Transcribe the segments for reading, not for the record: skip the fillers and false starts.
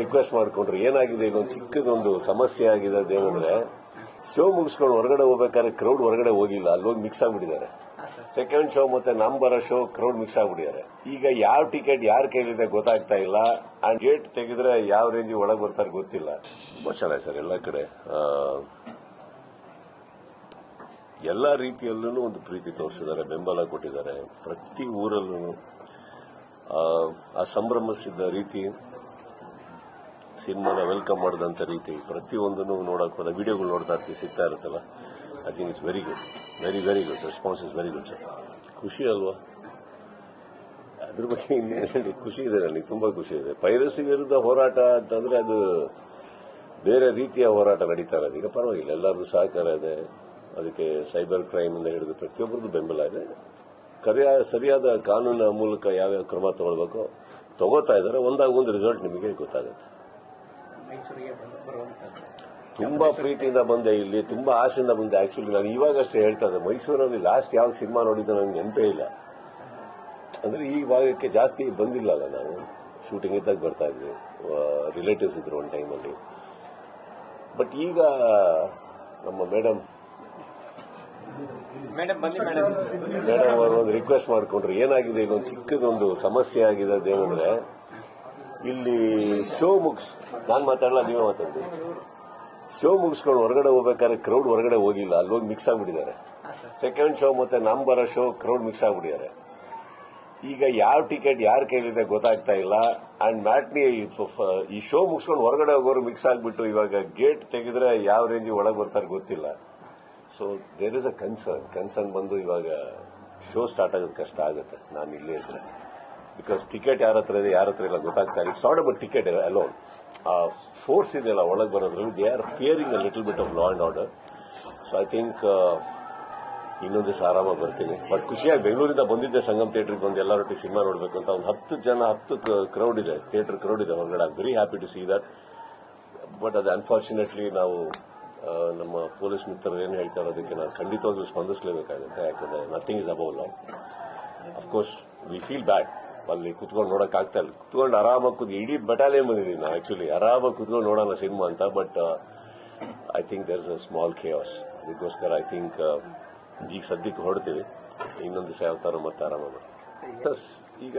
Request ಮಾಡ್ಕೊಂಡ್ರು. ಏನಾಗಿದೆ, ಇದೊಂದು ಚಿಕ್ಕದೊಂದು ಸಮಸ್ಯೆ ಆಗಿದೆ. ಅದೇನಂದ್ರೆ ಶೋ ಮುಗಿಸ್ಕೊಂಡು ಹೊರಗಡೆ ಹೋಗ್ಬೇಕಾದ್ರೆ ಕ್ರೌಡ್ ಹೊರಗಡೆ ಹೋಗಿಲ್ಲ, ಅಲ್ಲಿ ಹೋಗಿ ಮಿಕ್ಸ್ ಆಗ್ಬಿಟ್ಟಿದ್ದಾರೆ. ಸೆಕೆಂಡ್ ಶೋ ಮತ್ತೆ ಬರೋ ಶೋ ಕ್ರೌಡ್ ಮಿಕ್ಸ್ ಆಗ್ಬಿಟ್ಟಿದ್ದಾರೆ. ಈಗ ಯಾವ ಟಿಕೆಟ್ ಯಾರ ಕೈಲಿದೆ ಗೊತ್ತಾಗ್ತಾ ಇಲ್ಲ. ಅಂಡ್ ಗೇಟ್ ತೆಗೆದ್ರೆ ಯಾವ ರೇಂಜ್ ಒಳಗೆ ಬರ್ತಾರೆ ಗೊತ್ತಿಲ್ಲ. ತುಂಬಾ ಚೆನ್ನಾಗಿ ಸರ್, ಎಲ್ಲ ಕಡೆ ಎಲ್ಲ ರೀತಿಯಲ್ಲೂ ಒಂದು ಪ್ರೀತಿ ತೋರಿಸಿದ್ದಾರೆ, ಬೆಂಬಲ ಕೊಟ್ಟಿದ್ದಾರೆ. ಪ್ರತಿ ಊರಲ್ಲೂ ಆ ಸಂಭ್ರಮಿಸಿದ ರೀತಿ, ಸಿನಿಮಾನ ವೆಲ್ಕಮ್ ಮಾಡಿದಂಥ ರೀತಿ, ಪ್ರತಿಯೊಂದನ್ನು ನೋಡಕ್ ಹೋದ ವಿಡಿಯೋಗಳು ನೋಡ್ತಾ ಇರ್ತೀವಿ, ಸಿಗ್ತಾ ಇರುತ್ತಲ್ಲ. I think it's very good, very very good. Response is very good sir. ಖುಷಿ ಅಲ್ವಾ? ಅದ್ರ ಬಗ್ಗೆ ಇನ್ನೇನು ಹೇಳಿ, ಖುಷಿ ಇದೆ ನನಗೆ, ತುಂಬಾ ಖುಷಿ ಇದೆ. ಪೈರಸಿ ವಿರುದ್ಧ ಹೋರಾಟ ಅಂತಂದ್ರೆ ಅದು ಬೇರೆ ರೀತಿಯ ಹೋರಾಟ ನಡೀತಾ ಇರೋದು. ಈಗ ಪರವಾಗಿಲ್ಲ, ಎಲ್ಲರದ್ದು ಸಹಕಾರ ಇದೆ. ಅದಕ್ಕೆ ಸೈಬರ್ ಕ್ರೈಮ್ ಇಂದ ಹಿಡಿದು ಪ್ರತಿಯೊಬ್ಬರದ್ದು ಬೆಂಬಲ ಇದೆ. ಸರಿಯಾದ ಕಾನೂನಿನ ಮೂಲಕ ಯಾವ್ಯಾವ ಕ್ರಮ ತಗೊಳ್ಬೇಕೋ ತಗೋತಾ ಇದ್ದಾರೆ. ಒಂದಾಗ ಒಂದು ರಿಸಲ್ಟ್ ನಿಮಗೆ ಗೊತ್ತಾಗುತ್ತೆ. ತುಂಬಾ ಪ್ರೀತಿಯಿಂದ ಬಂದೆ, ಇಲ್ಲಿ ತುಂಬಾ ಆಸೆಯಿಂದ ಬಂದೆ. ಆಕ್ಚುಲಿ ನಾನು ಇವಾಗಷ್ಟೇ ಹೇಳ್ತಾ ಇದ್ದೆ, ಮೈಸೂರಲ್ಲಿ ಲಾಸ್ಟ್ ಯಾವ ಸಿನಿಮಾ ನೋಡಿದ್ದು ನನಗೆ ನೆನಪೇ ಇಲ್ಲ. ಅಂದ್ರೆ ಈ ಭಾಗಕ್ಕೆ ಜಾಸ್ತಿ ಬಂದಿಲ್ಲ ಅಲ್ಲ, ನಾವು ಶೂಟಿಂಗ್ ಇದ್ದಾಗ ಬರ್ತಾ ಇದ್ವಿ, ರಿಲೇಟಿವ್ಸ್ ಇದ್ರು ಒಂದು ಟೈಮಲ್ಲಿ. ಬಟ್ ಈಗ ನಮ್ಮ ಮೇಡಮ್ ಅವರು ಒಂದು ರಿಕ್ವೆಸ್ಟ್ ಮಾಡ್ಕೊಂಡ್ರು. ಏನಾಗಿದೆ, ಇದೊಂದು ಚಿಕ್ಕದೊಂದು ಸಮಸ್ಯೆ ಆಗಿದೆ. ಅದೇನಂದ್ರೆ ಇಲ್ಲಿ ಶೋ ನಾನು ಮಾತಾಡಲ್ಲ, ನೀವೇ ಮಾತಾಡ್ತೀವಿ. ಶೋ ಮುಗಿಸ್ಕೊಂಡು ಹೊರಗಡೆ ಹೋಗ್ಬೇಕಾದ್ರೆ ಕ್ರೌಡ್ ಹೊರಗಡೆ ಹೋಗಿಲ್ಲ, ಅಲ್ಲಿ ಹೋಗಿ ಮಿಕ್ಸ್ ಆಗ್ಬಿಟ್ಟಿದ್ದಾರೆ. ಸೆಕೆಂಡ್ ಶೋ ಮತ್ತೆ ಬರೋ ಶೋ ಕ್ರೌಡ್ ಮಿಕ್ಸ್ ಆಗ್ಬಿಟ್ಟಿದ್ದಾರೆ. ಈಗ ಯಾವ ಟಿಕೆಟ್ ಯಾರ ಕೈಲಿದೆ ಗೊತ್ತಾಗ್ತಾ ಇಲ್ಲ. ಅಂಡ್ ಮ್ಯಾಟ್ನಿ ಈ ಶೋ ಮುಗಿಸ್ಕೊಂಡು ಹೊರಗಡೆ ಹೋಗೋರು ಮಿಕ್ಸ್ ಆಗ್ಬಿಟ್ಟು ಇವಾಗ ಗೇಟ್ ತೆಗೆದ್ರೆ ಯಾವ ರೇಂಜ್ ಒಳಗೆ ಬರ್ತಾರೆ ಗೊತ್ತಿಲ್ಲ. So there is a concern ಬಂದು ಇವಾಗ ಶೋ ಸ್ಟಾರ್ಟ್ ಆಗೋದು ಕಷ್ಟ ಆಗುತ್ತೆ ನಾನು ಇಲ್ಲೇ ಇದ್ರೆ. ಬಿಕಾಸ್ ಟಿಕೆಟ್ ಯಾರ ಹತ್ರ ಇದೆ, ಯಾರ ಹತ್ರ ಇಲ್ಲ ಗೊತ್ತಾಗ್ತಾ ಇಲ್ಲ. It's not about ticket alone. Force ಇದೆಯಲ್ಲ ಒಳಗೆ ಬರೋದ್ರಲ್ಲಿ, they are fearing a little bit of law and order. So I think ಇನ್ನೊಂದು ದಿವಸ ಆರಾಮಾಗಿ ಬರ್ತೀನಿ. ಬಟ್ ಖುಷಿಯಾಗಿ ಬೆಂಗಳೂರಿಂದ ಬಂದಿದ್ದೆ ಸಂಗಮ್ ಥಿಯೇಟರ್ಗೆ ಬಂದು ಎಲ್ಲರೊಟ್ಟಿಗೆ ಸಿನಿಮಾ ನೋಡಬೇಕು ಅಂತ. ಒಂದು 10 ಕ್ರೌಡ್ ಇದೆ, ಥಿಯೇಟರ್ ಕ್ರೌಡ್ ಇದೆ ಹೊರಗಡೆ. I am very happy to see that. But ಅದು ಅನ್ಫಾರ್ಚುನೇಟ್ಲಿ ನಾವು ನಮ್ಮ ಪೊಲೀಸ್ ಮಿತ್ರರು ಏನು ಹೇಳ್ತಾರೆ ಅದಕ್ಕೆ ನಾನು ಖಂಡಿತವಾಗ್ಲೂ ಸ್ಪಂದಿಸಲೇಬೇಕಾಗುತ್ತೆ. ಯಾಕಂದ್ರೆ nothing is above law. Of course we feel bad. ಅಲ್ಲಿ ಕುತ್ಕೊಂಡು ನೋಡಕ್ ಆಗ್ತಾ ಇಲ್ಲ. ಕುತ್ಕೊಂಡು ಆರಾಮಾಗಿ ಇಡೀ ಬಟಾಲಿಯನ್ ಬಂದಿದ್ದೀನಿ ನಾನು ಆಕ್ಚುಲಿ, ಆರಾಮಾಗಿ ಕುತ್ಕೊಂಡು ನೋಡೋಣ ಸಿನಿಮಾ ಅಂತ. But I think there is a small chaos. ಅದಕ್ಕೋಸ್ಕರ ಐ ಥಿಂಕ್ ಈಗ ಸದ್ಯಕ್ಕೆ ಹೊರಡ್ತೀವಿ. ಇನ್ನೊಂದು ದಿವಸ ಯಾವ ತರ ಮತ್ತೆ ಆರಾಮಾಗಿ ಈಗ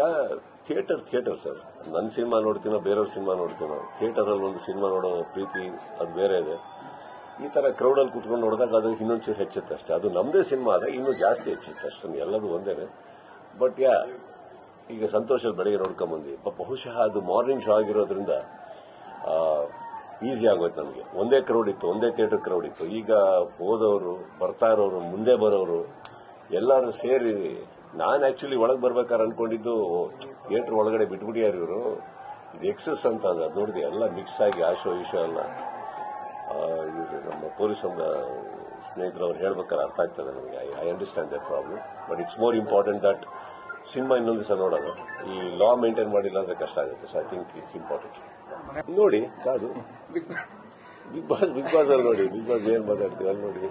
ಥಿಯೇಟರ್ ಸರ್. ನನ್ನ ಸಿನಿಮಾ ನೋಡ್ತೀನೋ ಬೇರೆಯವ್ರ ಸಿನಿಮಾ ನೋಡ್ತೀನೋ, ಥಿಯೇಟರಲ್ಲಿ ಒಂದು ಸಿನಿಮಾ ನೋಡೋ ಪ್ರೀತಿ ಅದು ಬೇರೆ ಇದೆ. ಈ ತರ ಕ್ರೌಡಲ್ಲಿ ಕುತ್ಕೊಂಡು ನೋಡಿದಾಗ ಅದು ಇನ್ನೊಂಚೂರು ಹೆಚ್ಚುತ್ತೆ ಅಷ್ಟೇ. ಅದು ನಮ್ಮದೇ ಸಿನಿಮಾ ಆದಾಗ ಇನ್ನೂ ಜಾಸ್ತಿ ಹೆಚ್ಚುತ್ತೆ ಅಷ್ಟೇ. ಎಲ್ಲದೂ ಒಂದೇನೆ. ಬಟ್ ಈಗ ಸಂತೋಷಲ್ಲಿ ಬೆಳಗ್ಗೆ ನೋಡ್ಕೊಂಬಂದು ಬಹುಶಃ ಅದು ಮಾರ್ನಿಂಗ್ ಶೋ ಆಗಿರೋದ್ರಿಂದ ಈಸಿ ಆಗೋಯ್ತು ನಮಗೆ. ಒಂದೇ ಕ್ರೌಡ್ ಇತ್ತು, ಒಂದೇ ಥಿಯೇಟರ್ ಕ್ರೌಡ್ ಇತ್ತು. ಈಗ ಹೋದವರು, ಬರ್ತಾ ಇರೋರು, ಮುಂದೆ ಬರೋರು ಎಲ್ಲರೂ ಸೇರಿ, ನಾನು ಆಕ್ಚುಲಿ ಒಳಗೆ ಬರ್ಬೇಕಾದ್ರೆ ಅನ್ಕೊಂಡಿದ್ದು ಥಿಯೇಟರ್ ಒಳಗಡೆ ಬಿಟ್ಬಿಟ್ಟಿಯಾರು ಇವರು, ಇದು ಎಕ್ಸಸ್ ಅಂತ. ಅದು ನೋಡಿದೆ ಎಲ್ಲ ಮಿಕ್ಸ್ ಆಗಿ ಆ ಶೋ ಈ ಶೋ ಎಲ್ಲ. ಇವರು ನಮ್ಮ ಪೊಲೀಸ್ ಸ್ನೇಹಿತರು ಅವ್ರು ಹೇಳ್ಬೇಕಾದ್ರೆ ಅರ್ಥ ಆಗ್ತದೆ ನನಗೆ. I understand that problem. But it's more important that cinema ಇನ್ನೊಂದು ದಿವಸ ನೋಡೋಣ. ಈ ಲಾ ಮೇಂಟೈನ್ ಮಾಡಿಲ್ಲ ಅಂದ್ರೆ ಕಷ್ಟ ಆಗುತ್ತೆ. So I think it's important. ನೋಡಿ ಕಾದು ಬಿಗ್ ಬಾಸ್ ಅಲ್ಲಿ ನೋಡಿ, ಬಿಗ್ ಬಾಸ್ ಏನ್ ಮಾತಾಡ್ತೀವಿ ಅಲ್ಲಿ ನೋಡಿ.